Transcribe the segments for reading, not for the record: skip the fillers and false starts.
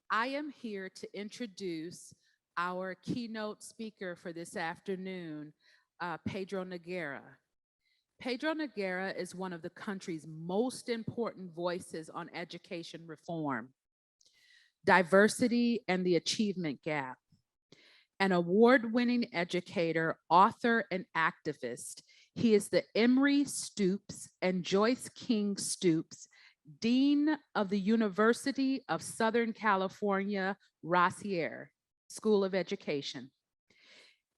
I am here to introduce our keynote speaker for this afternoon, Pedro Noguera. Pedro Noguera is one of the country's most important voices on education reform, diversity, and the achievement gap. An award-winning educator, author, and activist, he is the Emery Stoops and Joyce King Stoops Dean of the University of Southern California, Rossier School of Education.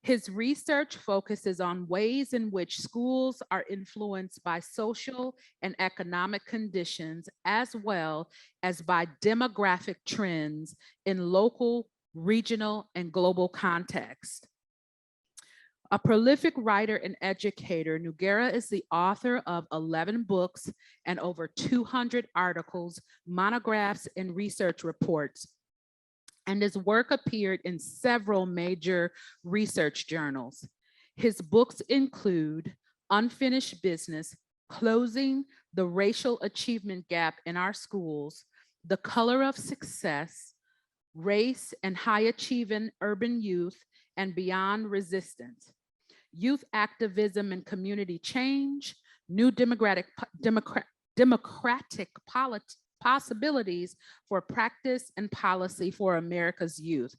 His research focuses on ways in which schools are influenced by social and economic conditions, as well as by demographic trends in local, regional, and global context. A prolific writer and educator, Noguera is the author of 11 books and over 200 articles, monographs, and research reports, and his work appeared in several major research journals. His books include Unfinished Business, Closing the Racial Achievement Gap in Our Schools, The Color of Success, Race and High Achieving Urban Youth, and Beyond Resistance, Youth Activism and Community Change, New Democratic Possibilities for Practice and Policy for America's Youth.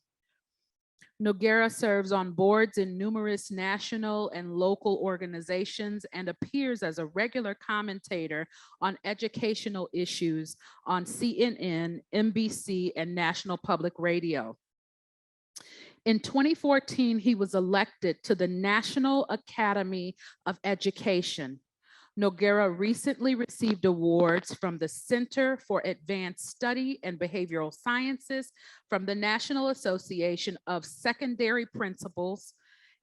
Noguera serves on boards in numerous national and local organizations and appears as a regular commentator on educational issues on CNN, NBC, and National Public Radio. In 2014, he was elected to the National Academy of Education. Noguera recently received awards from the Center for Advanced Study and Behavioral Sciences, from the National Association of Secondary Principals,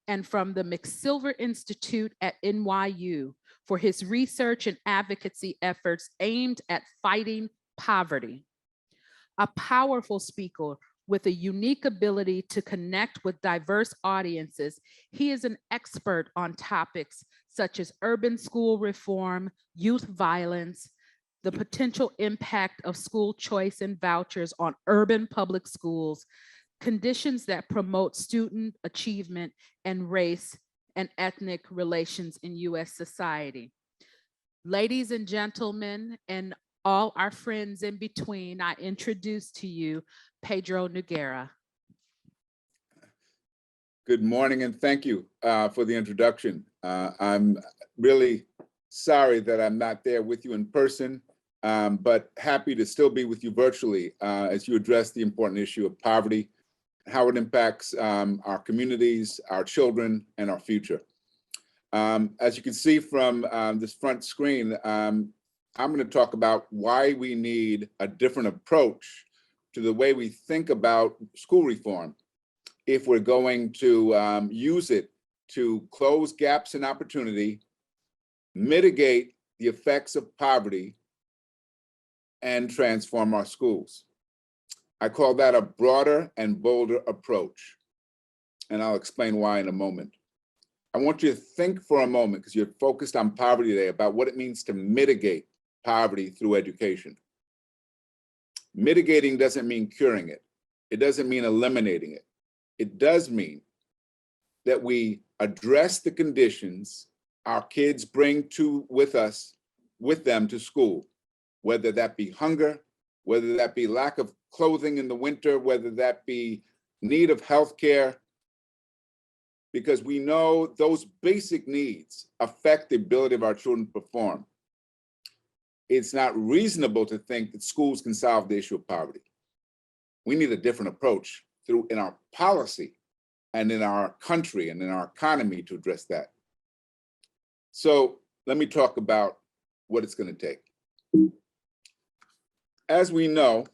and from the McSilver Institute at NYU for his research and advocacy efforts aimed at fighting poverty. A powerful speaker with a unique ability to connect with diverse audiences, he is an expert on topics such as urban school reform, youth violence, the potential impact of school choice and vouchers on urban public schools, conditions that promote student achievement, and race and ethnic relations in US society. Ladies and gentlemen, and all our friends in between, I introduce to you Pedro Noguera. Good morning, and thank you for the introduction. I'm really sorry that I'm not there with you in person, but happy to still be with you virtually as you address the important issue of poverty, how it impacts our communities, our children, and our future. As you can see from this front screen, I'm going to talk about why we need a different approach to the way we think about school reform if we're going to use it to close gaps in opportunity, mitigate the effects of poverty, and transform our schools. I call that a broader and bolder approach, and I'll explain why in a moment. I want you to think for a moment, because you're focused on poverty today, about what it means to mitigate poverty through education. Mitigating doesn't mean curing it. It doesn't mean eliminating it. It does mean that we address the conditions our kids bring with them to school, whether that be hunger, whether that be lack of clothing in the winter, whether that be need of health care, because we know those basic needs affect the ability of our children to perform. It's not reasonable to think that schools can solve the issue of poverty. We need a different approach in our policy and in our country and in our economy to address that. So let me talk about what it's going to take. As we know,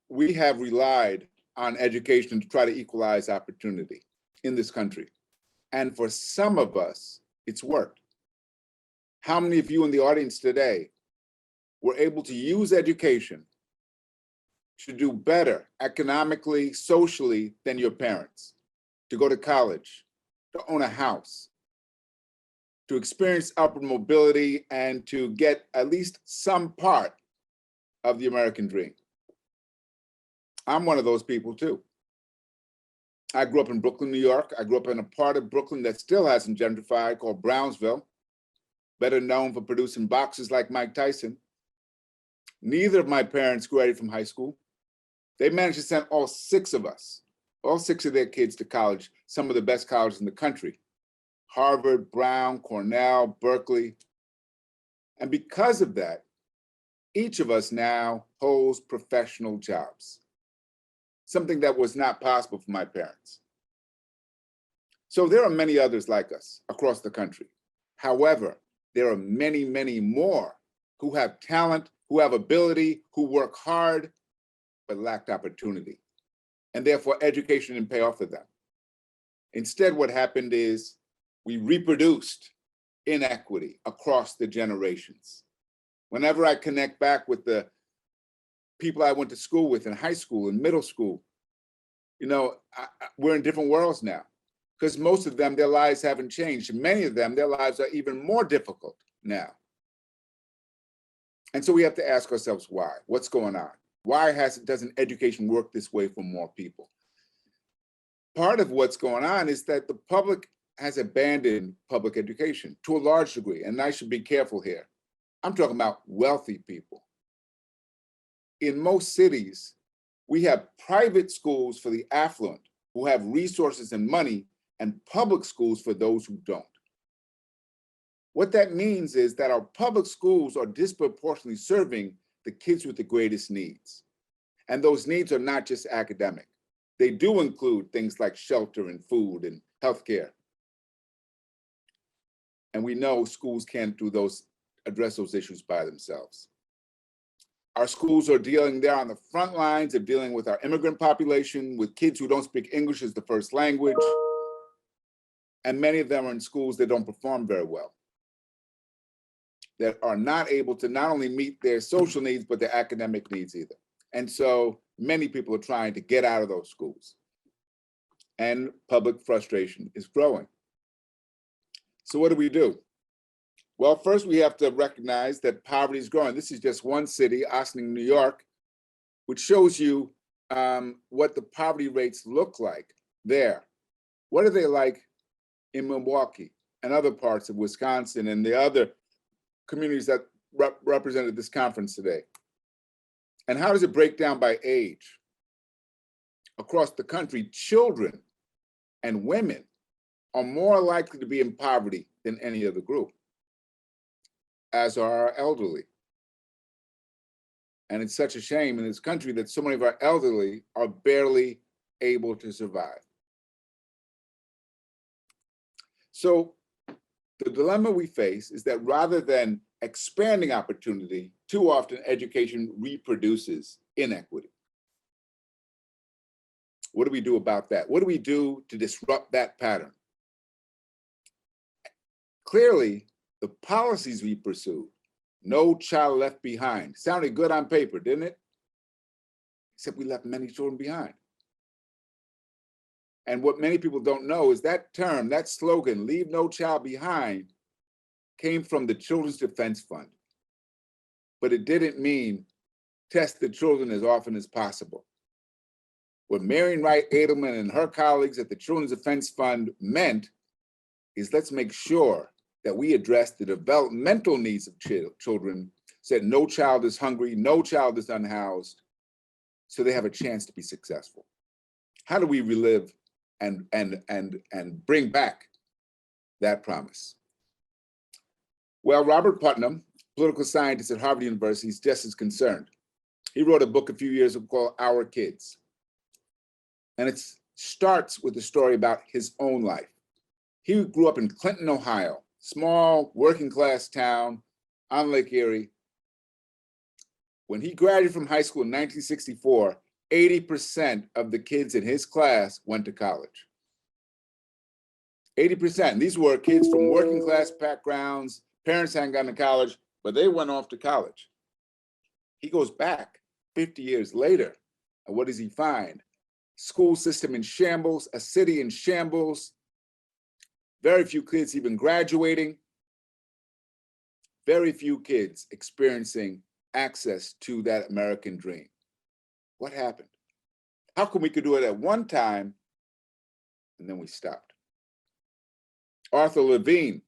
we have relied on education to try to equalize opportunity in this country. And for some of us, it's worked. How many of you in the audience today were able to use education to do better economically, socially than your parents, to go to college, to own a house, to experience upward mobility, and to get at least some part of the American dream. I'm one of those people too. I grew up in Brooklyn, New York. I grew up in a part of Brooklyn that still hasn't gentrified called Brownsville, better known for producing boxers like Mike Tyson. Neither of my parents graduated from high school. They managed to send all six of their kids to college, some of the best colleges in the country: Harvard, Brown, Cornell, Berkeley. And because of that, each of us now holds professional jobs, something that was not possible for my parents. So there are many others like us across the country. However, there are many, many more who have talent, who have ability, who work hard, but lacked opportunity. And therefore, education didn't pay off for them. Instead, what happened is we reproduced inequity across the generations. Whenever I connect back with the people I went to school with in high school and middle school, we're in different worlds now, because most of them, their lives haven't changed. Many of them, their lives are even more difficult now. And so we have to ask ourselves why. What's going on? Why doesn't education work this way for more people? Part of what's going on is that the public has abandoned public education to a large degree, and I should be careful here. I'm talking about wealthy people. In most cities, we have private schools for the affluent who have resources and money, and public schools for those who don't. What that means is that our public schools are disproportionately serving the kids with the greatest needs. And those needs are not just academic. They do include things like shelter and food and healthcare. And we know schools can't address those issues by themselves. Our schools are they're on the front lines of dealing with our immigrant population, with kids who don't speak English as the first language. And many of them are in schools that don't perform very well, that are not able to not only meet their social needs, but their academic needs either. And so many people are trying to get out of those schools. And public frustration is growing. So what do? Well, first we have to recognize that poverty is growing. This is just one city, Ossining, New York, which shows you what the poverty rates look like there. What are they like in Milwaukee and other parts of Wisconsin and the other communities that represented this conference today? And how does it break down by age? Across the country, children and women are more likely to be in poverty than any other group, as are our elderly. And it's such a shame in this country that so many of our elderly are barely able to survive. So the dilemma we face is that rather than expanding opportunity, too often education reproduces inequity. What do we do about that? What do we do to disrupt that pattern? Clearly, the policies we pursued, no child left behind, sounded good on paper, didn't it? Except we left many children behind. And what many people don't know is that term, that slogan, leave no child behind, came from the Children's Defense Fund. But it didn't mean test the children as often as possible. What Marian Wright Edelman and her colleagues at the Children's Defense Fund meant is let's make sure that we address the developmental needs of children, so that no child is hungry, no child is unhoused, so they have a chance to be successful. How do we relive and bring back that promise? Well, Robert Putnam, political scientist at Harvard University, is just as concerned. He wrote a book a few years ago called Our Kids. And it starts with a story about his own life. He grew up in Clinton, Ohio, small working class town on Lake Erie. When he graduated from high school in 1964, 80% of the kids in his class went to college. 80%. And these were kids from working class backgrounds, parents hadn't gone to college, but they went off to college. He goes back 50 years later, and what does he find? School system in shambles, a city in shambles, very few kids even graduating, very few kids experiencing access to that American dream? What happened? How come we could do it at one time and then we stopped? Arthur Levine,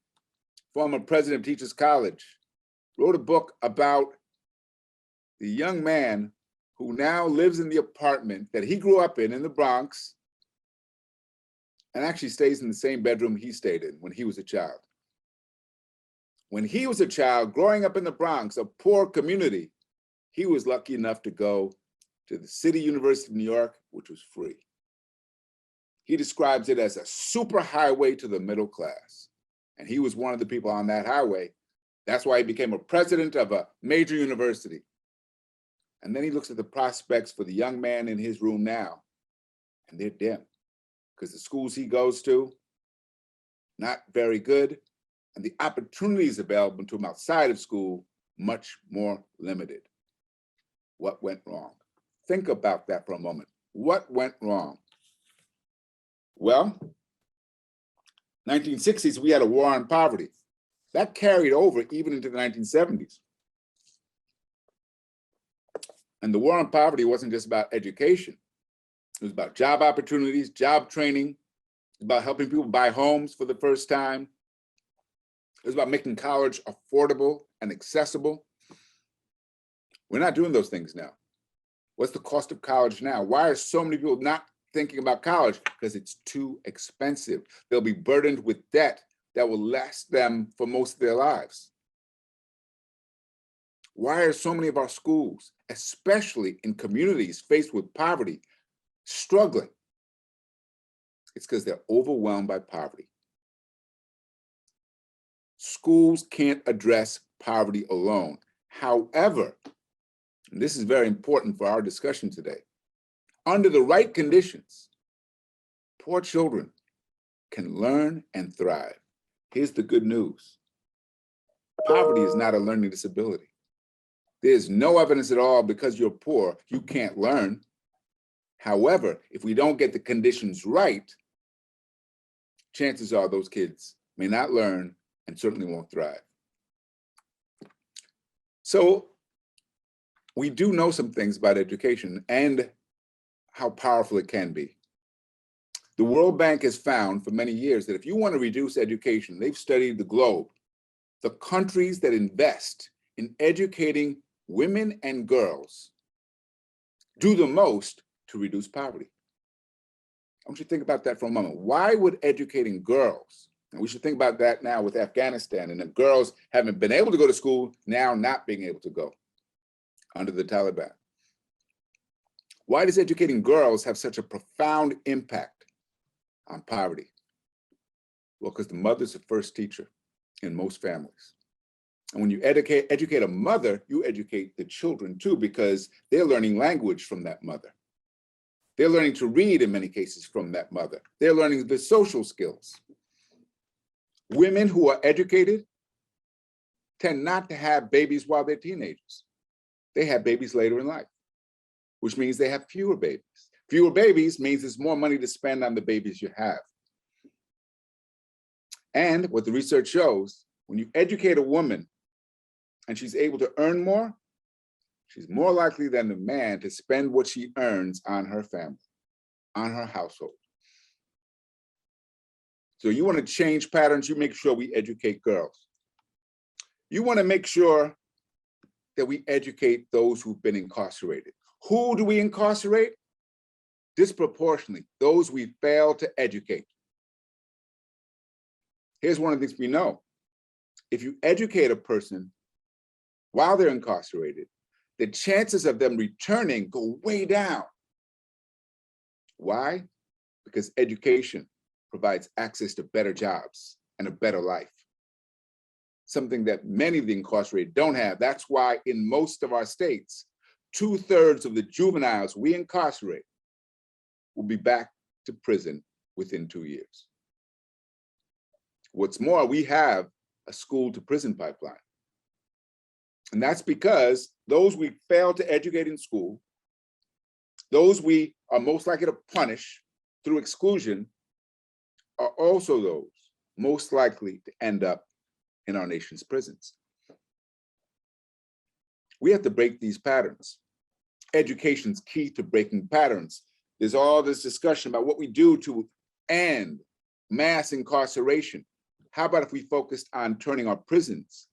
former president of Teachers College, wrote a book about the young man who now lives in the apartment that he grew up in the Bronx, and actually stays in the same bedroom he stayed in when he was a child. When he was a child growing up in the Bronx, a poor community, he was lucky enough to go to the City University of New York, which was free. He describes it as a super highway to the middle class. And he was one of the people on that highway. That's why he became a president of a major university. And then he looks at the prospects for the young man in his room now, and they're dim, because the schools he goes to, not very good, and the opportunities available to him outside of school, much more limited. What went wrong? Think about that for a moment. What went wrong? Well, 1960s, we had a war on poverty. That carried over even into the 1970s. And the war on poverty wasn't just about education. It was about job opportunities, job training. It was about helping people buy homes for the first time. It was about making college affordable and accessible. We're not doing those things now. What's the cost of college now? Why are so many people not thinking about college? Because it's too expensive. They'll be burdened with debt that will last them for most of their lives. Why are so many of our schools, especially in communities faced with poverty, struggling? It's because they're overwhelmed by poverty. Schools can't address poverty alone. However, and this is very important for our discussion today, under the right conditions, poor children can learn and thrive. Here's the good news. Poverty is not a learning disability. There's no evidence at all because you're poor, you can't learn. However, if we don't get the conditions right, chances are those kids may not learn and certainly won't thrive. So we do know some things about education and how powerful it can be. The World Bank has found for many years that if you want to reduce education, they've studied the globe, the countries that invest in educating women and girls do the most to reduce poverty. I want you to think about that for a moment. Why would educating girls, and we should think about that now with Afghanistan and the girls having been able to go to school, now not being able to go under the Taliban. Why does educating girls have such a profound impact on poverty? Well, because the mother's the first teacher in most families. And when you educate a mother, you educate the children too, because they're learning language from that mother. They're learning to read in many cases from that mother. They're learning the social skills. Women who are educated tend not to have babies while they're teenagers. They have babies later in life, which means they have fewer babies. Fewer babies means there's more money to spend on the babies you have. And what the research shows, when you educate a woman and she's able to earn more, she's more likely than the man to spend what she earns on her family, on her household. So you want to change patterns, you make sure we educate girls. You want to make sure that we educate those who've been incarcerated. Who do we incarcerate? Disproportionately, those we fail to educate. Here's one of the things we know. If you educate a person while they're incarcerated, the chances of them returning go way down. Why? Because education provides access to better jobs and a better life. Something that many of the incarcerated don't have. That's why in most of our states, 2/3 of the juveniles we incarcerate will be back to prison within 2 years. What's more, we have a school to prison pipeline. And that's because those we fail to educate in school, those we are most likely to punish through exclusion, are also those most likely to end up in our nation's prisons. We have to break these patterns. Education's key to breaking patterns. There's all this discussion about what we do to end mass incarceration. How about if we focused on turning our prisons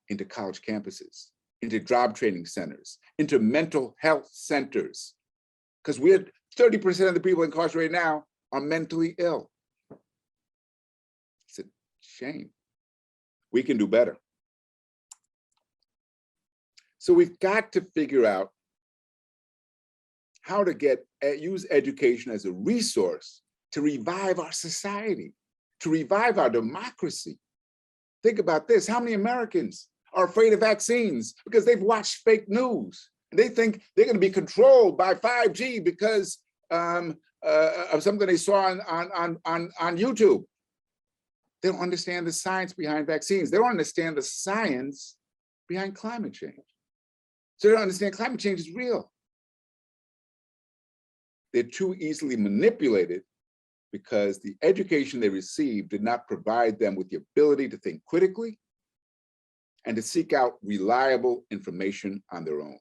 into college campuses, into job training centers, into mental health centers? Because we're 30% of the people incarcerated now are mentally ill. It's a shame. We can do better. So we've got to figure out how to use education as a resource to revive our society, to revive our democracy. Think about this. How many Americans are afraid of vaccines because they've watched fake news? And they think they're going to be controlled by 5G because of something they saw on YouTube. They don't understand the science behind vaccines. They don't understand the science behind climate change. So they don't understand climate change is real. They're too easily manipulated because the education they received did not provide them with the ability to think critically and to seek out reliable information on their own.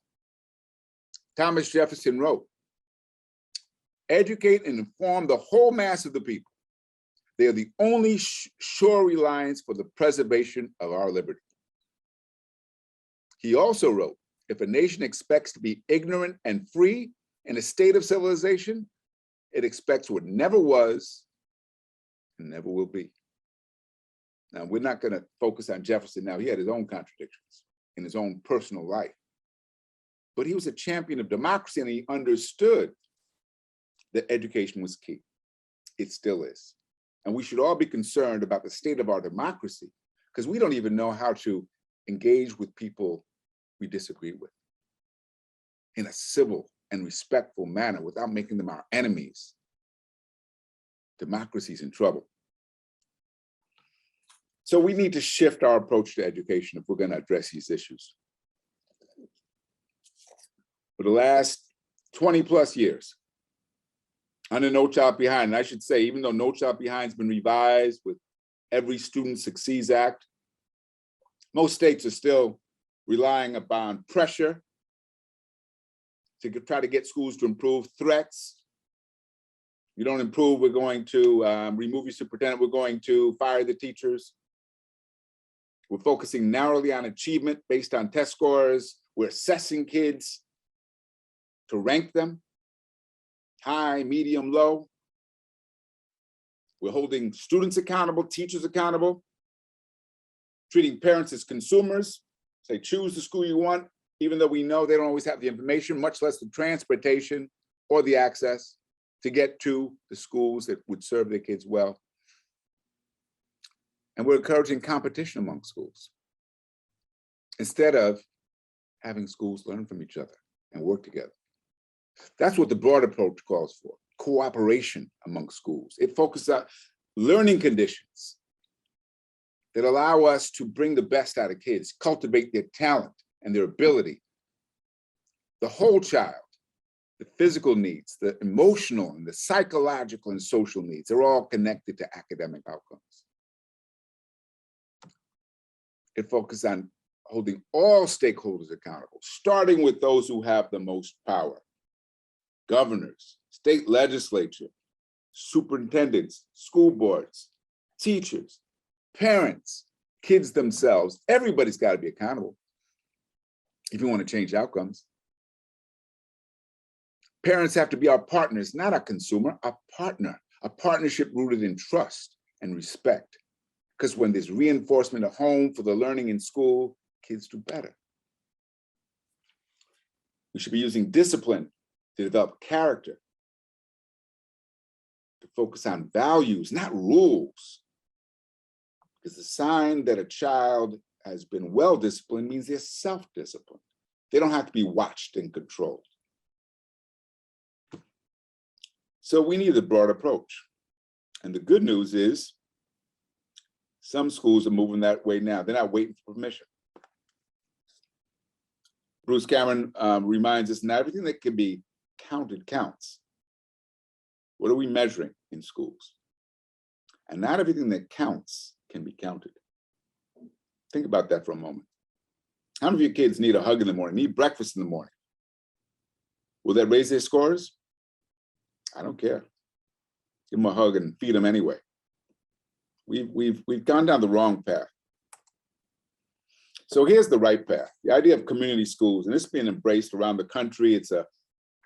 Thomas Jefferson wrote, "Educate and inform the whole mass of the people. They are the only sure reliance for the preservation of our liberty." He also wrote, "If a nation expects to be ignorant and free in a state of civilization, it expects what never was and never will be." Now, we're not going to focus on Jefferson now. He had his own contradictions in his own personal life. But he was a champion of democracy, and he understood that education was key. It still is. And we should all be concerned about the state of our democracy, because we don't even know how to engage with people we disagree with in a civil and respectful manner without making them our enemies. Democracy's in trouble. So we need to shift our approach to education if we're going to address these issues. For the last 20 plus years, under No Child Behind, and I should say, even though No Child Behind has been revised with Every Student Succeeds Act, most states are still relying upon pressure to try to get schools to improve. Threats. You don't improve, we're going to remove your superintendent, we're going to fire the teachers. We're focusing narrowly on achievement based on test scores. We're assessing kids to rank them, high, medium, low. We're holding students accountable, teachers accountable, treating parents as consumers. Say, choose the school you want, even though we know they don't always have the information, much less the transportation or the access to get to the schools that would serve their kids well. And we're encouraging competition among schools instead of having schools learn from each other and work together. That's what the broad approach calls for, cooperation among schools. It focuses on learning conditions that allow us to bring the best out of kids, cultivate their talent and their ability. The whole child, the physical needs, the emotional and the psychological and social needs are all connected to academic outcomes. It focuses on holding all stakeholders accountable, starting with those who have the most power. Governors, state legislature, superintendents, school boards, teachers, parents, kids themselves. Everybody's got to be accountable if you want to change outcomes. Parents have to be our partners, not a consumer, a partner, a partnership rooted in trust and respect. Because when there's reinforcement at home for the learning in school, kids do better. We should be using discipline to develop character, to focus on values, not rules. Because the sign that a child has been well-disciplined means they're self-disciplined. They don't have to be watched and controlled. So we need a broad approach. And the good news is some schools are moving that way now. They're not waiting for permission. Bruce Cameron reminds us, not everything that can be counted counts. What are we measuring in schools? And not everything that counts can be counted. Think about that for a moment. How many of your kids need a hug in the morning, need breakfast in the morning? Will that raise their scores? I don't care. Give them a hug and feed them anyway. We've gone down the wrong path. So here's the right path. The idea of community schools, and it's being embraced around the country. It's a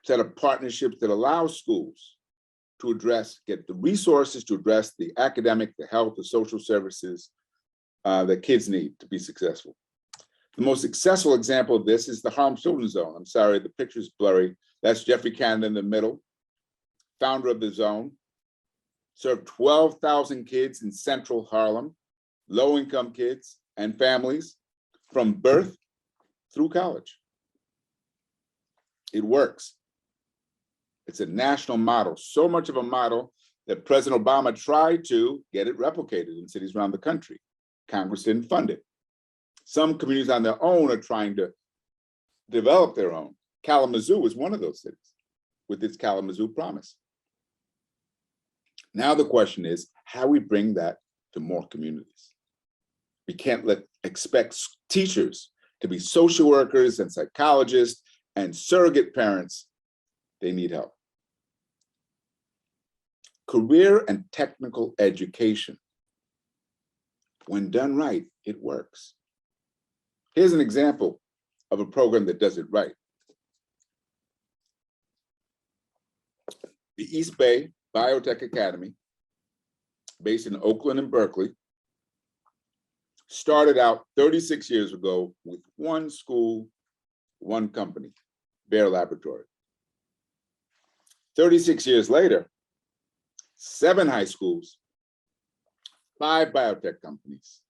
set of partnerships that allow schools to get the resources to address the academic, the health, the social services that kids need to be successful. The most successful example of this is the Harlem Children's Zone. I'm sorry, the picture's blurry. That's Jeffrey Canada in the middle, founder of the zone. Served 12,000 kids in central Harlem, low-income kids and families from birth through college. It works. It's a national model, so much of a model that President Obama tried to get it replicated in cities around the country. Congress didn't fund it. Some communities on their own are trying to develop their own. Kalamazoo is one of those cities with its Kalamazoo Promise. Now the question is how we bring that to more communities. We can't expect teachers to be social workers and psychologists and surrogate parents. They need help. Career and technical education, when done right, it works. Here's an example of a program that does it right. The East Bay Biotech Academy, based in Oakland and Berkeley, started out 36 years ago with one school, one company, Bayer Laboratory. 36 years later, 7 high schools, 5 biotech companies,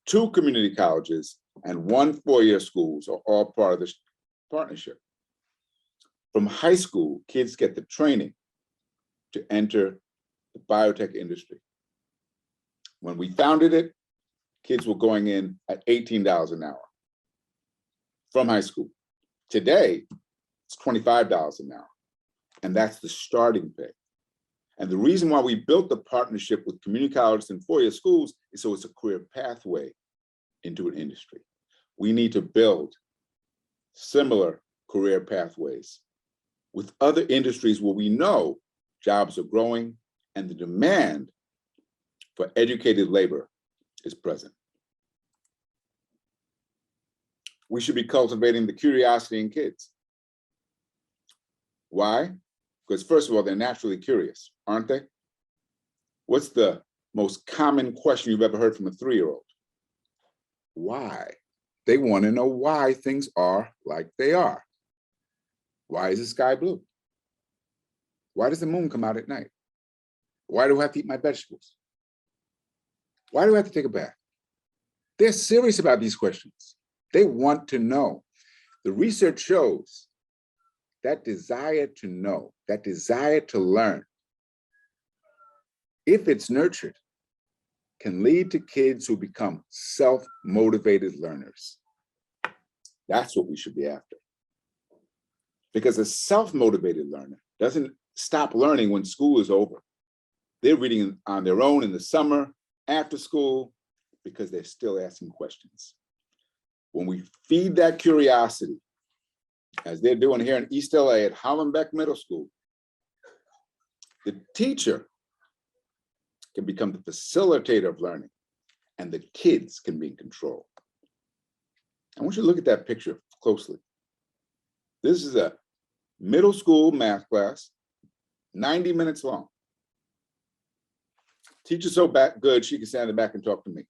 2 community colleges, and 1 four-year schools are all part of this partnership. From high school, kids get the training to enter the biotech industry. When we founded it, kids were going in at $18 an hour from high school. Today, it's $25 an hour, and that's the starting pay. And the reason why we built the partnership with community colleges and four-year schools is so it's a career pathway into an industry. We need to build similar career pathways with other industries where we know jobs are growing and the demand for educated labor is present. We should be cultivating the curiosity in kids. Why? Because first of all, they're naturally curious, aren't they? What's the most common question you've ever heard from a 3-year-old? Why? They want to know why things are like they are. Why is the sky blue? Why does the moon come out at night? Why do I have to eat my vegetables? Why do I have to take a bath? They're serious about these questions. They want to know. The research shows that desire to know, that desire to learn, if it's nurtured, can lead to kids who become self-motivated learners. That's what we should be after. Because a self-motivated learner doesn't stop learning when school is over. They're reading on their own in the summer, after school, because they're still asking questions. When we feed that curiosity, as they're doing here in East LA at Hollenbeck Middle School, the teacher can become the facilitator of learning and the kids can be in control. I want you to look at that picture closely. This is a middle school math class, 90 minutes long. Teacher's so good, she can stand in the back and talk to me.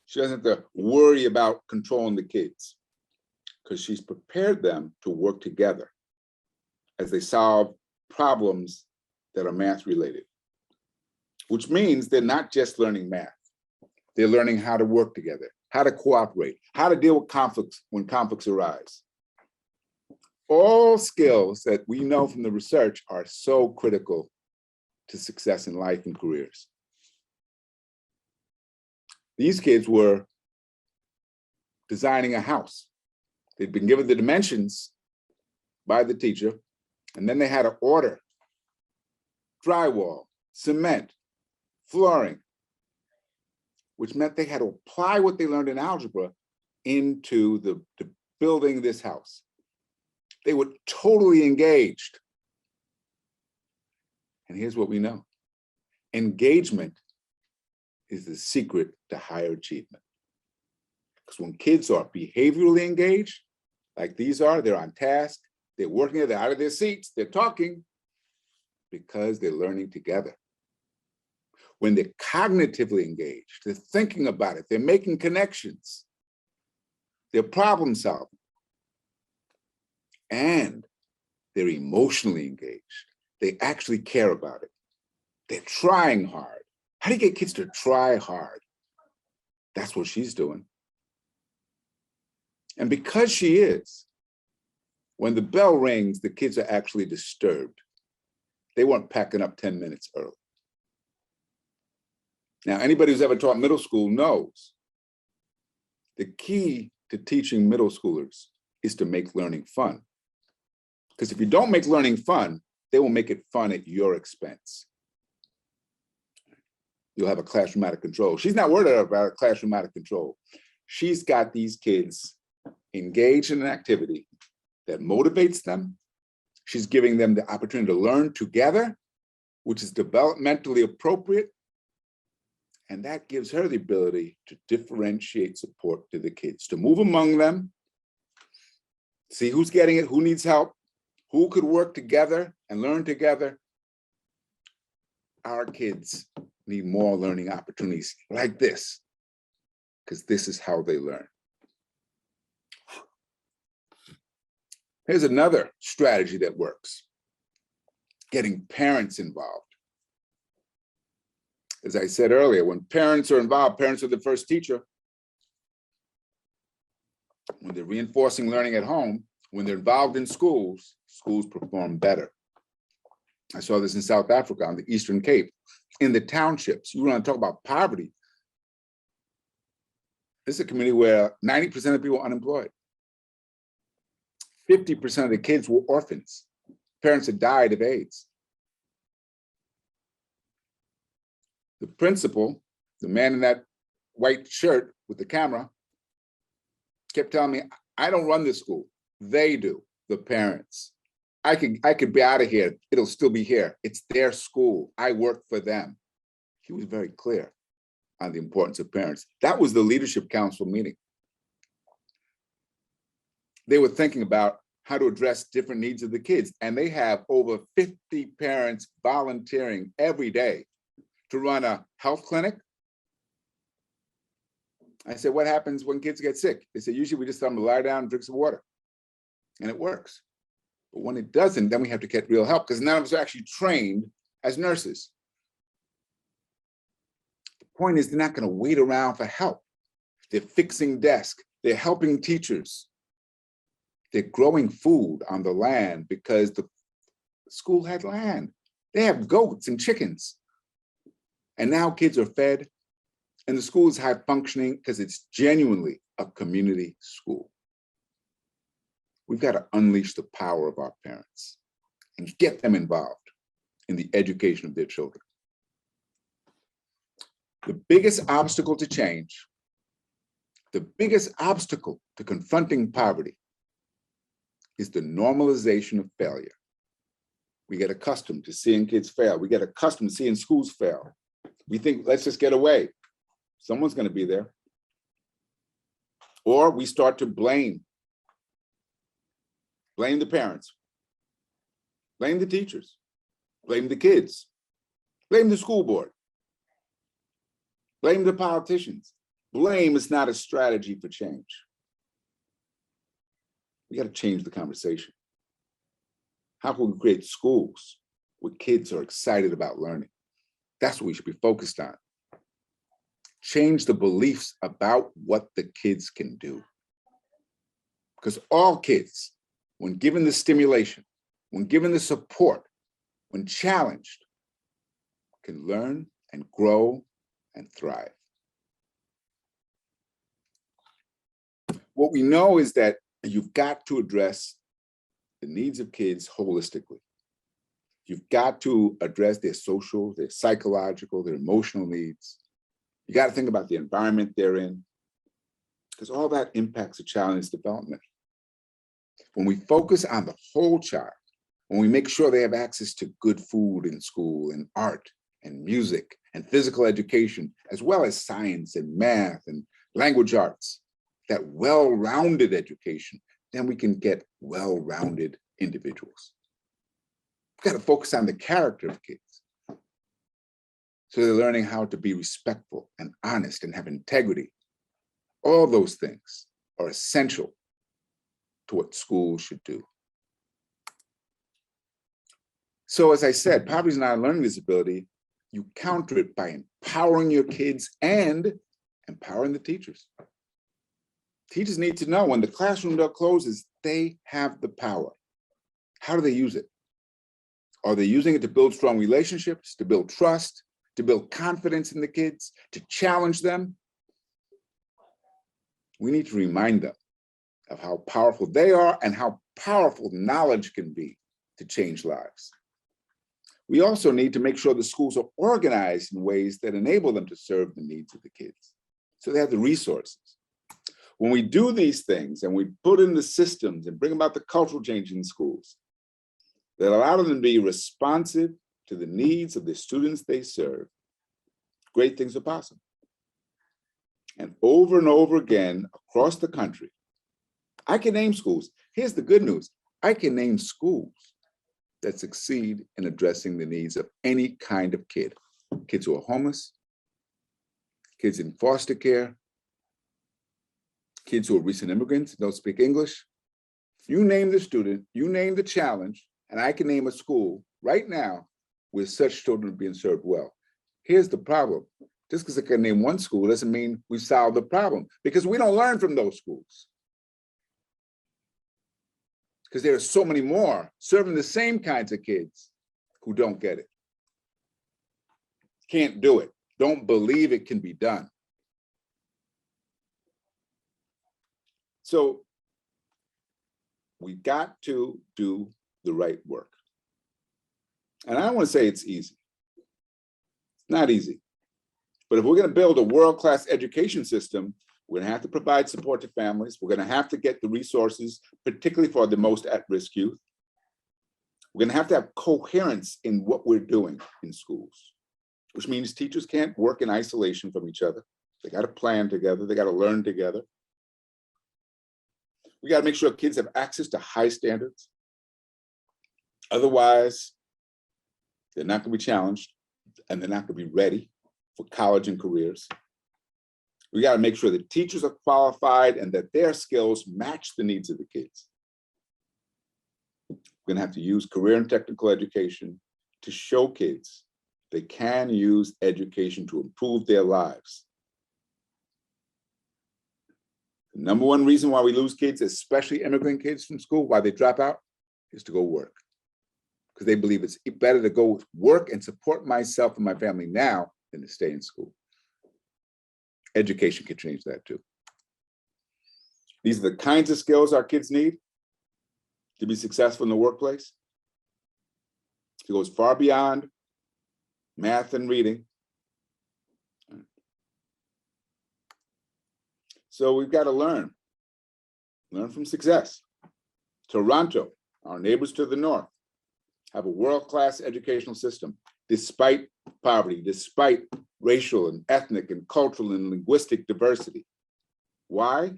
She doesn't have to worry about controlling the kids because she's prepared them to work together as they solve problems that are math related, which means they're not just learning math. They're learning how to work together, how to cooperate, how to deal with conflicts when conflicts arise. All skills that we know from the research are so critical to success in life and careers. These kids were designing a house. They'd been given the dimensions by the teacher, and then they had to order drywall, cement, flooring, which meant they had to apply what they learned in algebra into the building this house. They were totally engaged. And here's what we know. Engagement is the secret to higher achievement. Because when kids are behaviorally engaged, like these are, they're on task, they're working, they're out of their seats, they're talking, because they're learning together. When they're cognitively engaged, they're thinking about it, they're making connections, they're problem solving, and they're emotionally engaged. They actually care about it. They're trying hard. How do you get kids to try hard? That's what she's doing. And because she is, when the bell rings, the kids are actually disturbed. They weren't packing up 10 minutes early. Now, anybody who's ever taught middle school knows the key to teaching middle schoolers is to make learning fun. Because if you don't make learning fun, they will make it fun at your expense. You'll have a classroom out of control. She's not worried about a classroom out of control. She's got these kids engaged in an activity that motivates them. She's giving them the opportunity to learn together, which is developmentally appropriate. And that gives her the ability to differentiate support to the kids, to move among them, see who's getting it, who needs help, who could work together and learn together. Our kids need more learning opportunities like this, because this is how they learn. Here's another strategy that works: getting parents involved. As I said earlier, when parents are involved, parents are the first teacher. When they're reinforcing learning at home, when they're involved in schools, schools perform better. I saw this in South Africa on the Eastern Cape. In the townships, you want to talk about poverty. This is a community where 90% of people are unemployed. 50% of the kids were orphans. Parents had died of AIDS. The principal, the man in that white shirt with the camera, kept telling me, I don't run this school. They do, the parents. I could be out of here. It'll still be here. It's their school. I work for them. He was very clear on the importance of parents. That was the leadership council meeting. They were thinking about how to address different needs of the kids. And they have over 50 parents volunteering every day to run a health clinic. I said, what happens when kids get sick? They said, usually we just tell them to lie down and drink some water. And it works. But when it doesn't, then we have to get real help, because none of us are actually trained as nurses. The point is, they're not going to wait around for help. They're fixing desks. They're helping teachers. They're growing food on the land because the school had land. They have goats and chickens. And now kids are fed, and the school is high functioning because it's genuinely a community school. We've got to unleash the power of our parents and get them involved in the education of their children. The biggest obstacle to change, the biggest obstacle to confronting poverty is the normalization of failure. We get accustomed to seeing kids fail. We get accustomed to seeing schools fail. We think, let's just get away. Someone's going to be there. Or we start to blame the parents, blame the teachers, blame the kids, blame the school board, blame the politicians. Blame is not a strategy for change. We got to change the conversation. How can we create schools where kids are excited about learning? That's what we should be focused on. Change the beliefs about what the kids can do. Because all kids, when given the stimulation, when given the support, when challenged, can learn and grow and thrive. What we know is that you've got to address the needs of kids holistically. You've got to address their social, their psychological, their emotional needs. You got to think about the environment they're in. because all that impacts a child's development. When we focus on the whole child, when we make sure they have access to good food in school and art and music and physical education, as well as science and math and language arts, that well-rounded education, then we can get well-rounded individuals. We've got to focus on the character of kids. So they're learning how to be respectful and honest and have integrity. All those things are essential to what schools should do. So as I said, poverty is not a learning disability. You counter it by empowering your kids and empowering the teachers. Teachers need to know when the classroom door closes, they have the power. How do they use it? Are they using it to build strong relationships, to build trust, to build confidence in the kids, to challenge them? We need to remind them of how powerful they are and how powerful knowledge can be to change lives. We also need to make sure the schools are organized in ways that enable them to serve the needs of the kids, so they have the resources. When we do these things and we put in the systems and bring about the cultural change in schools that allow them to be responsive to the needs of the students they serve, great things are possible. And over again, across the country, I can name schools. Here's the good news. I can name schools that succeed in addressing the needs of any kind of kid. Kids who are homeless, kids in foster care, kids who are recent immigrants, don't speak English. You name the student, you name the challenge, and I can name a school right now where such children are being served well. Here's the problem. Just because I can name one school doesn't mean we solved the problem, because we don't learn from those schools. Because there are so many more serving the same kinds of kids who don't get it. Can't do it. Don't believe it can be done. So we've got to do the right work. And I don't want to say it's easy. It's not easy. But if we're going to build a world-class education system, we're going to have to provide support to families. We're going to have to get the resources, particularly for the most at-risk youth. We're going to have coherence in what we're doing in schools, which means teachers can't work in isolation from each other. They got to plan together. They got to learn together. We got to make sure kids have access to high standards. Otherwise, they're not going to be challenged and they're not going to be ready for college and careers. We got to make sure that teachers are qualified and that their skills match the needs of the kids. We're going to have to use career and technical education to show kids they can use education to improve their lives. The number one reason why we lose kids, especially immigrant kids from school, why they drop out, is to go work. Because they believe it's better to go work and support myself and my family now than to stay in school. Education can change that too. These are the kinds of skills our kids need to be successful in the workplace. It goes far beyond math and reading. So we've got to learn from success. Toronto, our neighbors to the north, have a world-class educational system, despite poverty, despite racial and ethnic and cultural and linguistic diversity. Why?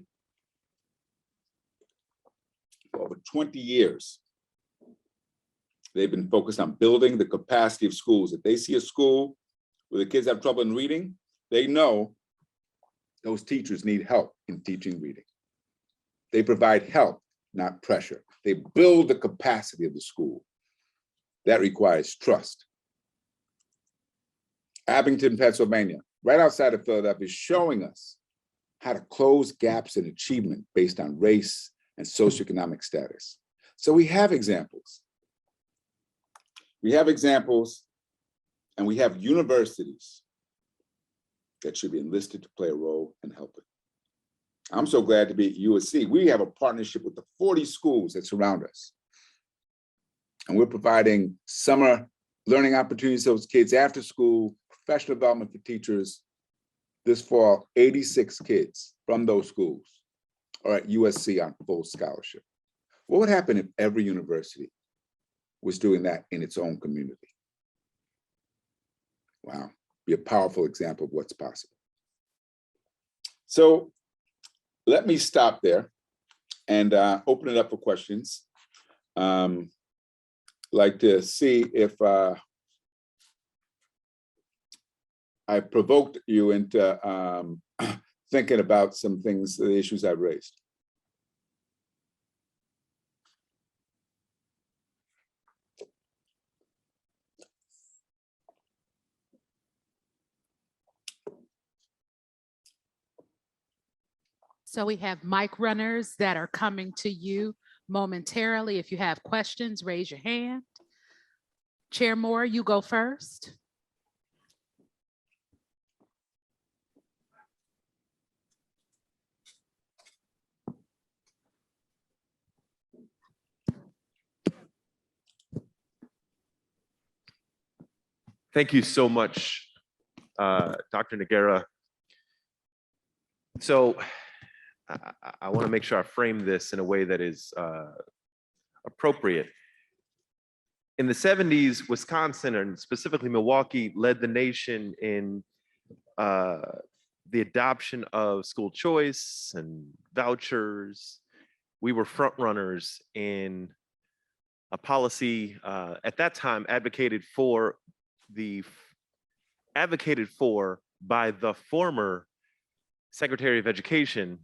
For over 20 years, they've been focused on building the capacity of schools. If they see a school where the kids have trouble in reading, they know those teachers need help in teaching reading. They provide help, not pressure. They build the capacity of the school. That requires trust. Abington, Pennsylvania, right outside of Philadelphia, is showing us how to close gaps in achievement based on race and socioeconomic status. So we have examples. We have examples, and we have universities that should be enlisted to play a role in helping. I'm so glad to be at USC. We have a partnership with the 40 schools that surround us. And we're providing summer learning opportunities to those kids after school, professional development for teachers, this fall, 86 kids from those schools are at USC on full scholarship. What would happen if every university was doing that in its own community? Wow, be a powerful example of what's possible. So let me stop there and open it up for questions. Like to see if I provoked you into thinking about some things, the issues I've raised. So we have mic runners that are coming to you momentarily. If you have questions, raise your hand. Chair Moore, you go first. Thank you so much, Dr. Noguera. So I want to make sure I frame this in a way that is appropriate. In the 70s, Wisconsin, and specifically Milwaukee, led the nation in the adoption of school choice and vouchers. We were front runners in a policy at that time advocated for by the former Secretary of Education,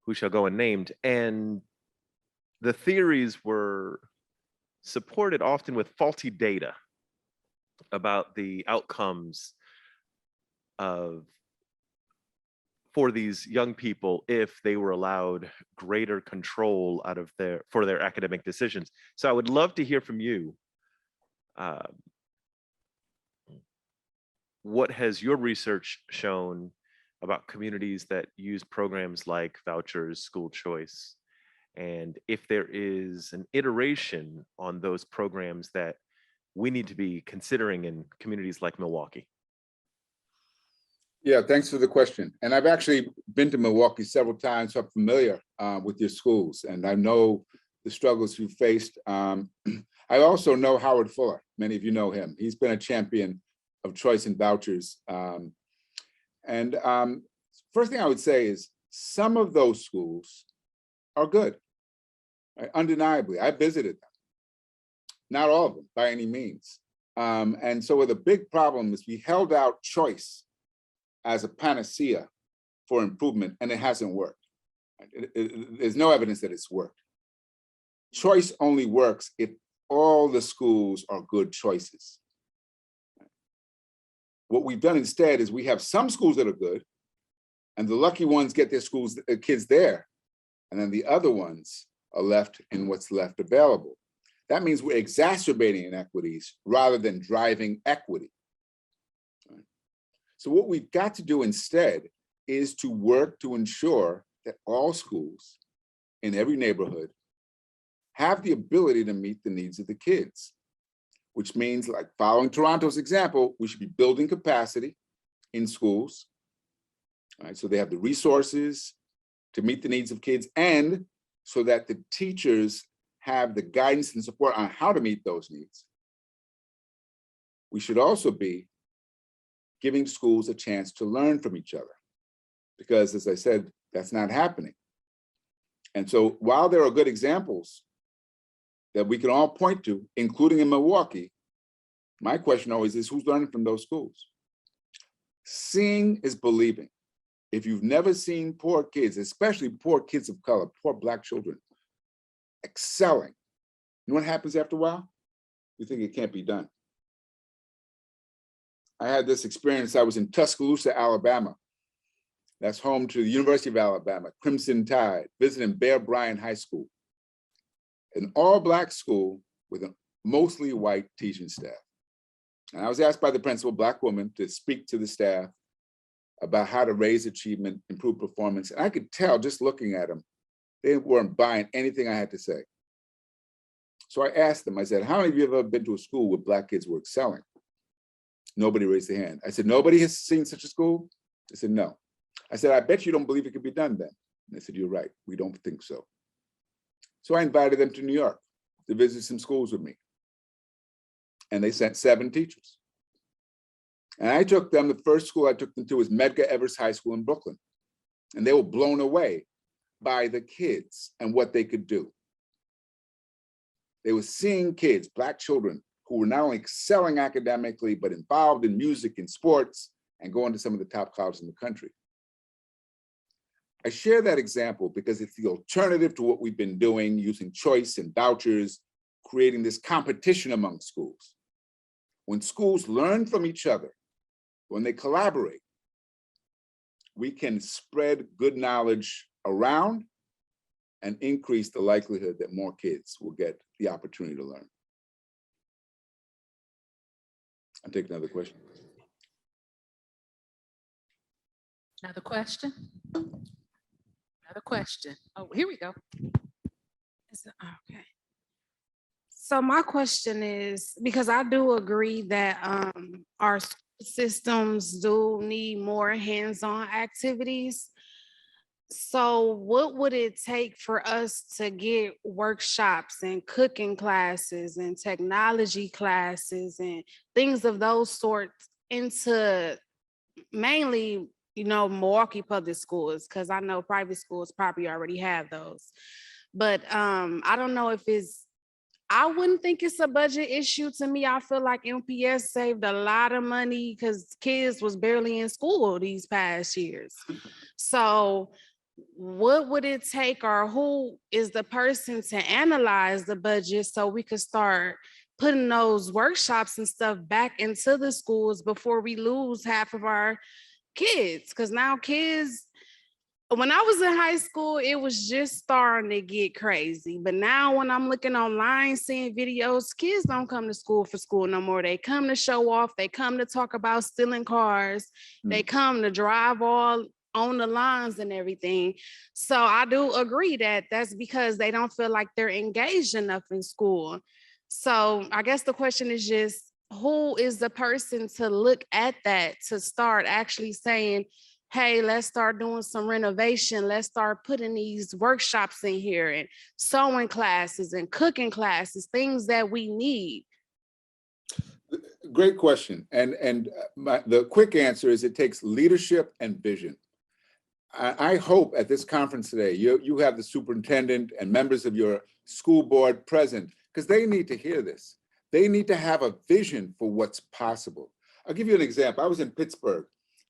who shall go unnamed, and the theories were supported often with faulty data about the outcomes for these young people if they were allowed greater control for their academic decisions. So I would love to hear from you. What has your research shown about communities that use programs like vouchers, school choice, and if there is an iteration on those programs that we need to be considering in communities like Milwaukee? Yeah, thanks for the question. And I've actually been to Milwaukee several times, so I'm familiar with your schools, and I know the struggles you faced. I also know Howard Fuller. Many of you know him. He's been a champion of choice and vouchers. First thing I would say is some of those schools are good, right? Undeniably. I visited them. Not all of them by any means. And so the big problem is we held out choice as a panacea for improvement, and it hasn't worked. There's no evidence that it's worked. Choice only works if all the schools are good choices. What we've done instead is we have some schools that are good, and the lucky ones get their kids there, and then the other ones are left in what's left available. That means we're exacerbating inequities rather than driving equity. So what we've got to do instead is to work to ensure that all schools in every neighborhood have the ability to meet the needs of the kids, which means, like following Toronto's example, we should be building capacity in schools, right? So they have the resources to meet the needs of kids, and so that the teachers have the guidance and support on how to meet those needs. We should also be giving schools a chance to learn from each other, because as I said, that's not happening. And so while there are good examples that we can all point to, including in Milwaukee, my question always is, who's learning from those schools? Seeing is believing. If you've never seen poor kids, especially poor kids of color, poor Black children, excelling, you know what happens after a while? You think it can't be done. I had this experience. I was in Tuscaloosa, Alabama. That's home to the University of Alabama, Crimson Tide, visiting Bear Bryant High School, an all-Black school with a mostly white teaching staff. And I was asked by the principal, Black woman, to speak to the staff about how to raise achievement, improve performance. And I could tell just looking at them, they weren't buying anything I had to say. So I asked them, I said, how many of you have ever been to a school where Black kids were excelling? Nobody raised their hand. I said, nobody has seen such a school? They said, no. I said, I bet you don't believe it could be done then. And they said, you're right, we don't think so. So I invited them to New York to visit some schools with me. And they sent 7 teachers. And I took them, the first school I took them to was Medgar Evers High School in Brooklyn. And they were blown away by the kids and what they could do. They were seeing kids, Black children, who were not only excelling academically, but involved in music and sports and going to some of the top colleges in the country. I share that example because it's the alternative to what we've been doing, using choice and vouchers, creating this competition among schools. When schools learn from each other, when they collaborate, we can spread good knowledge around and increase the likelihood that more kids will get the opportunity to learn. I'll take another question. Another question? Another question. Oh, here we go. Okay. So my question is, because I do agree that our systems do need more hands-on activities. So what would it take for us to get workshops and cooking classes and technology classes and things of those sorts into mainly, Milwaukee public schools? Because I know private schools probably already have those. But I don't know if I wouldn't think it's a budget issue to me. I feel like MPS saved a lot of money because kids was barely in school these past years. So what would it take, or who is the person to analyze the budget so we could start putting those workshops and stuff back into the schools before we lose half of our kids? Because now kids, when I was in high school, it was just starting to get crazy. But now when I'm looking online, seeing videos, kids don't come to school for school no more. They come to show off. They come to talk about stealing cars. They come to drive all on the lines and everything. So I do agree that that's because they don't feel like they're engaged enough in school. So I guess the question is just, who is the person to look at that to start actually saying, hey, let's start doing some renovation. Let's start putting these workshops in here and sewing classes and cooking classes, things that we need. Great question. And the quick answer is it takes leadership and vision. I hope at this conference today, you have the superintendent and members of your school board present, because they need to hear this. They need to have a vision for what's possible. I'll give you an example. I was in Pittsburgh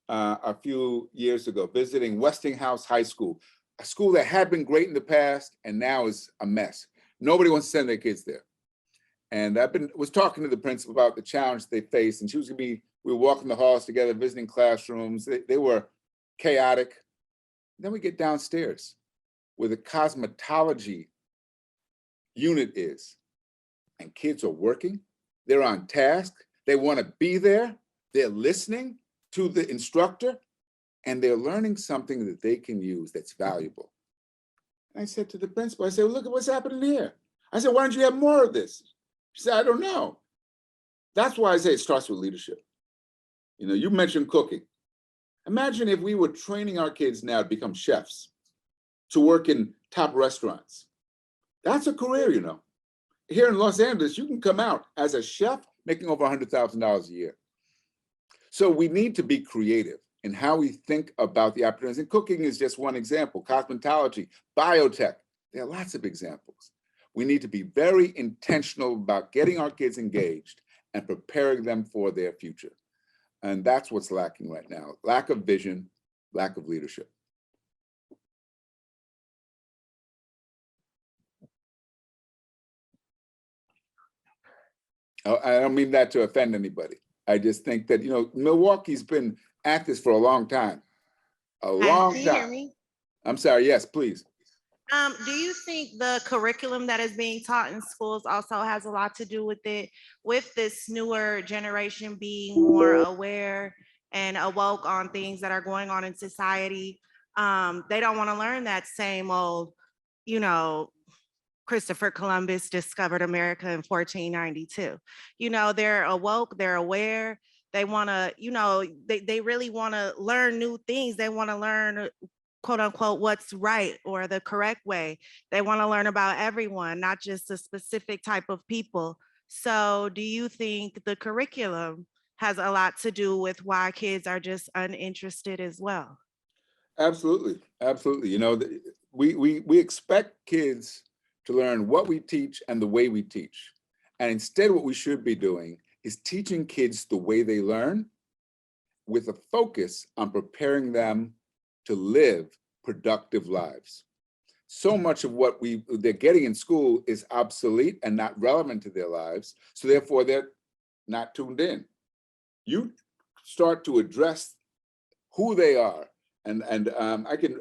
a few years ago, visiting Westinghouse High School, a school that had been great in the past and now is a mess. Nobody wants to send their kids there. And was talking to the principal about the challenge they faced, and we were walking the halls together, visiting classrooms. They were chaotic. Then we get downstairs where the cosmetology unit is, and kids are working. They're on task. They want to be there. They're listening to the instructor, and they're learning something that they can use that's valuable. And I said to the principal, I said, well, look at what's happening here. I said, why don't you have more of this? She said, I don't know. That's why I say it starts with leadership. You mentioned cooking. Imagine if we were training our kids now to become chefs, to work in top restaurants. That's a career, Here in Los Angeles, you can come out as a chef making over $100,000 a year. So we need to be creative in how we think about the opportunities. And cooking is just one example. Cosmetology, biotech, there are lots of examples. We need to be very intentional about getting our kids engaged and preparing them for their future. And that's what's lacking right now. Lack of vision, lack of leadership. I don't mean that to offend anybody. I just think that, Milwaukee's been at this for a long time. A long time. Can you hear me? I'm sorry, yes, please. Do you think the curriculum that is being taught in schools also has a lot to do with it, with this newer generation being more aware and awoke on things that are going on in society? They don't want to learn that same old, Christopher Columbus discovered America in 1492. They're awoke, they're aware, They want to, they really want to learn new things. They want to learn, quote unquote, what's right or the correct way. They want to learn about everyone, not just a specific type of people. So do you think the curriculum has a lot to do with why kids are just uninterested as well? Absolutely, absolutely. We expect kids to learn what we teach and the way we teach. And instead, what we should be doing is teaching kids the way they learn with a focus on preparing them to live productive lives. So much of what they're getting in school is obsolete and not relevant to their lives. So therefore, they're not tuned in. You start to address who they are. And I can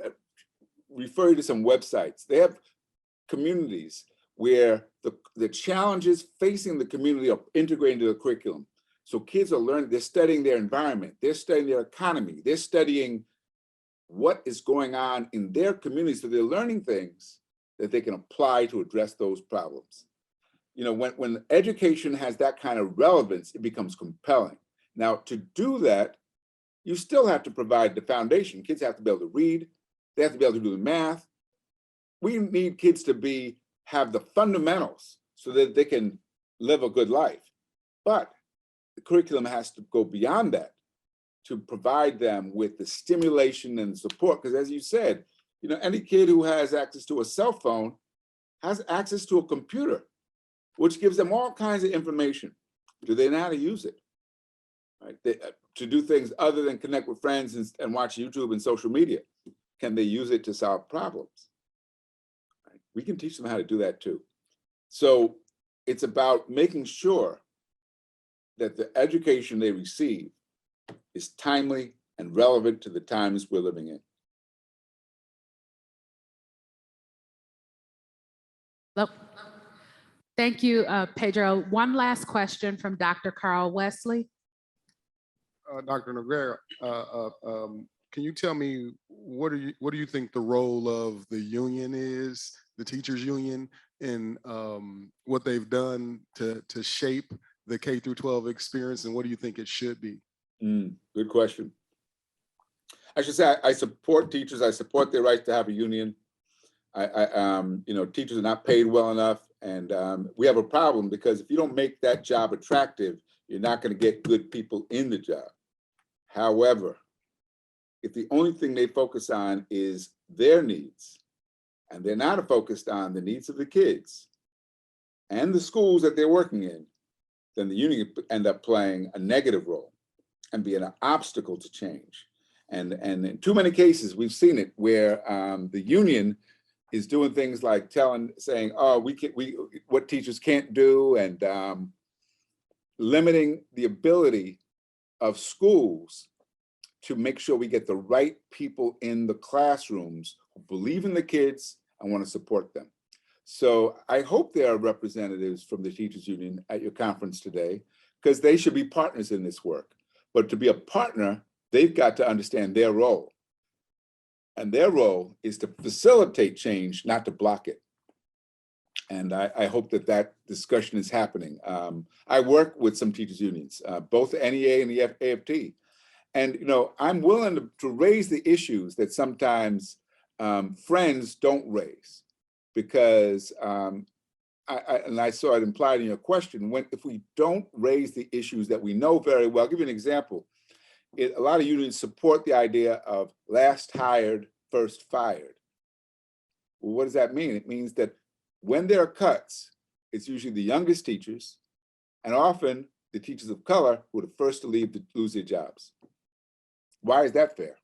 refer you to some websites. They have communities where the challenges facing the community are integrated into the curriculum. So kids are learning, they're studying their environment, they're studying their economy, they're studying what is going on in their community. So they're learning things that they can apply to address those problems. When education has that kind of relevance, it becomes compelling. Now, to do that, you still have to provide the foundation. Kids have to be able to read, they have to be able to do the math. We need kids to have the fundamentals so that they can live a good life. But the curriculum has to go beyond that to provide them with the stimulation and support. Because as you said, any kid who has access to a cell phone has access to a computer, which gives them all kinds of information. Do they know how to use it? Right? To do things other than connect with friends and watch YouTube and social media. Can they use it to solve problems? Right? We can teach them how to do that too. So it's about making sure that the education they receive is timely and relevant to the times we're living in. Well, thank you, Pedro. One last question from Dr. Carl Wesley. Dr. Noguera, can you tell me what do you think the role of the union is, the teachers union, in what they've done to shape the K through 12 experience, and what do you think it should be? Good question. I should say I support teachers. I support their right to have a union. Teachers are not paid well enough, and we have a problem because if you don't make that job attractive, you're not going to get good people in the job. However, if the only thing they focus on is their needs, and they're not focused on the needs of the kids and the schools that they're working in, then the union end up playing a negative role and being an obstacle to change. And in too many cases, we've seen it where the union is doing things like saying, oh, what teachers can't do, and limiting the ability of schools to make sure we get the right people in the classrooms who believe in the kids and want to support them. So I hope there are representatives from the teachers union at your conference today, because they should be partners in this work. But to be a partner, they've got to understand their role. And their role is to facilitate change, not to block it. And I hope that discussion is happening. I work with some teachers unions, both the NEA and the AFT. And I'm willing to raise the issues that sometimes friends don't raise, because I saw it implied in your question, if we don't raise the issues that we know very well. I'll give you an example. A lot of unions support the idea of last hired, first fired. Well, what does that mean? It means that when there are cuts, it's usually the youngest teachers, and often the teachers of color who are the first to lose their jobs. Why is that fair?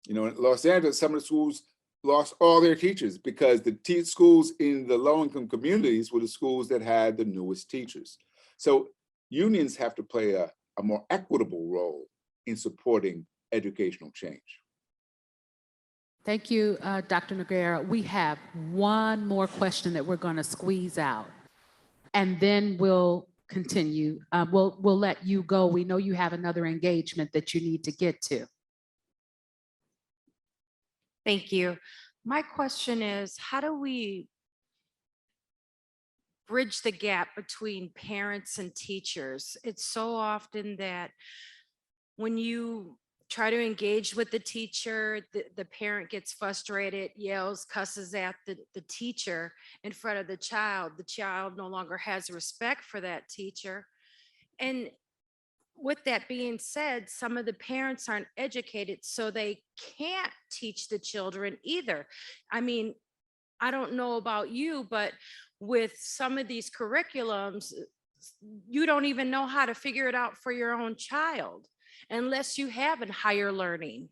In Los Angeles, some of the schools lost all their teachers because the schools in the low-income communities were the schools that had the newest teachers. So unions have to play a more equitable role in supporting educational change. Thank you, Dr. Noguera. We have one more question that we're going to squeeze out, and then we'll continue. We'll let you go. We know you have another engagement that you need to get to. Thank you. My question is, how do we bridge the gap between parents and teachers. It's so often that when you try to engage with the teacher, the parent gets frustrated, yells, cusses at the teacher in front of the child. The child no longer has respect for that teacher. And with that being said, some of the parents aren't educated, so they can't teach the children either. I mean, I don't know about you, but with some of these curriculums, you don't even know how to figure it out for your own child unless you have a higher learning.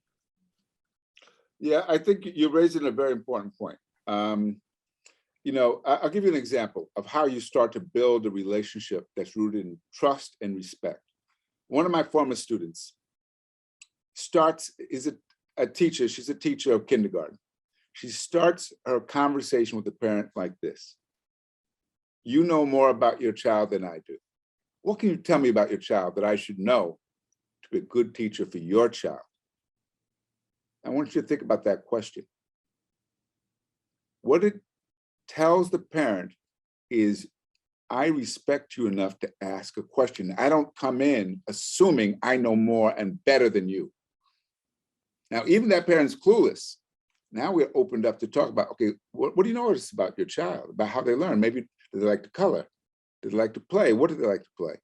Yeah, I think you're raising a very important point. You know, I'll give you an example of how you start to build a relationship that's rooted in trust and respect. One of my former students is a teacher. She's a teacher of kindergarten. She starts her conversation with the parent like this. You know more about your child than I do. What can you tell me about your child that I should know to be a good teacher for your child? I want you to think about that question. What it tells the parent is, I respect you enough to ask a question. I don't come in assuming I know more and better than you. Now, even that parent's clueless. Now we're opened up to talk about, okay, what do you notice about your child, about how they learn? Maybe do they like to color? Do they like to play? What do they like to play?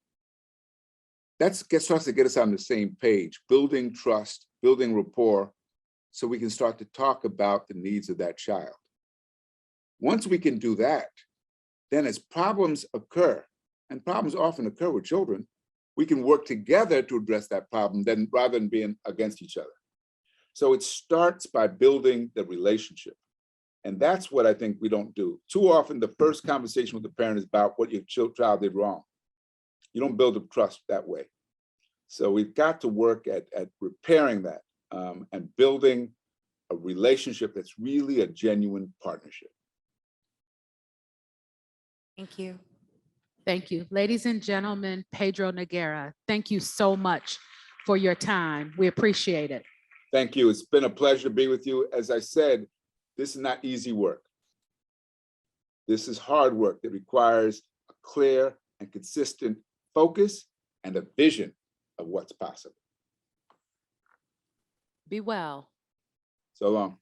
That starts to get us on the same page, building trust, building rapport, so we can start to talk about the needs of that child. Once we can do that, then as problems occur, and problems often occur with children, we can work together to address that problem then rather than being against each other. So it starts by building the relationship. And that's what I think we don't do. Too often, the first conversation with the parent is about what your child did wrong. You don't build up trust that way. So we've got to work at repairing that and building a relationship that's really a genuine partnership. Thank you. Thank you. Ladies and gentlemen, Pedro Noguera, thank you so much for your time. We appreciate it. Thank you. It's been a pleasure to be with you. As I said, this is not easy work. This is hard work that requires a clear and consistent focus and a vision of what's possible. Be well. So long.